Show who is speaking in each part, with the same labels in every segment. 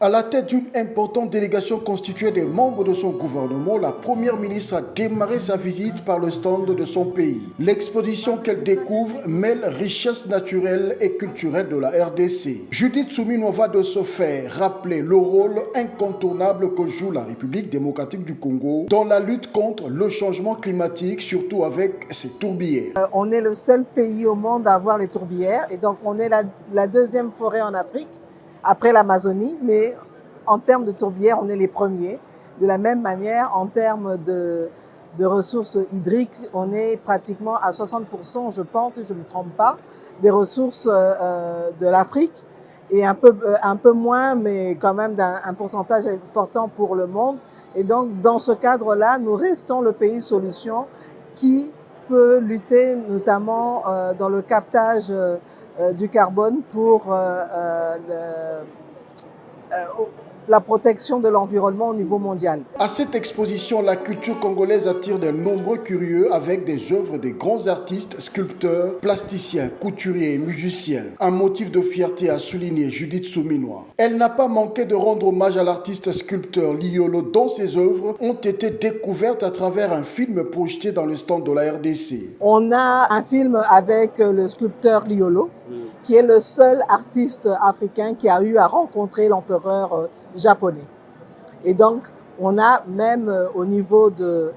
Speaker 1: À la tête d'une importante délégation constituée des membres de son gouvernement, la première ministre a démarré sa visite par le stand de son pays. L'exposition qu'elle découvre mêle richesse naturelle et culturelle de la RDC. Judith Suminwa va de ce fait rappeler le rôle incontournable que joue la République démocratique du Congo dans la lutte contre le changement climatique, surtout avec ses tourbières.
Speaker 2: On est le seul pays au monde à avoir les tourbières et donc on est la deuxième forêt en Afrique après l'Amazonie, mais en termes de tourbières, on est les premiers. De la même manière, en termes de ressources hydriques, on est pratiquement à 60%, je pense, si je ne me trompe pas, des ressources de l'Afrique, et un peu moins, mais quand même un pourcentage important pour le monde. Et donc, dans ce cadre-là, nous restons le pays solution qui peut lutter notamment dans le captage du carbone pour la protection de l'environnement au niveau mondial.
Speaker 1: À cette exposition, la culture congolaise attire de nombreux curieux avec des œuvres des grands artistes, sculpteurs, plasticiens, couturiers et musiciens. Un motif de fierté a souligné Judith Suminwa. Elle n'a pas manqué de rendre hommage à l'artiste sculpteur Liolo dont ses œuvres ont été découvertes à travers un film projeté dans le stand de la RDC.
Speaker 2: On a un film avec le sculpteur Liolo, qui est le seul artiste africain qui a eu à rencontrer l'empereur japonais. Et donc, on a même au niveau du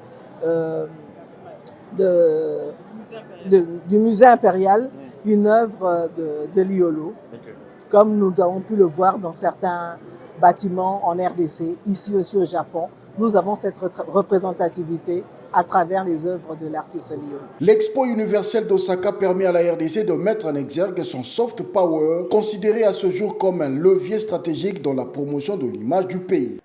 Speaker 2: musée impérial une œuvre de Liolo, comme nous avons pu le voir dans certains bâtiments en RDC, ici aussi au Japon. Nous avons cette représentativité à travers les œuvres de l'artiste Liolo.
Speaker 1: L'Expo universelle d'Osaka permet à la RDC de mettre en exergue son soft power, considéré à ce jour comme un levier stratégique dans la promotion de l'image du pays.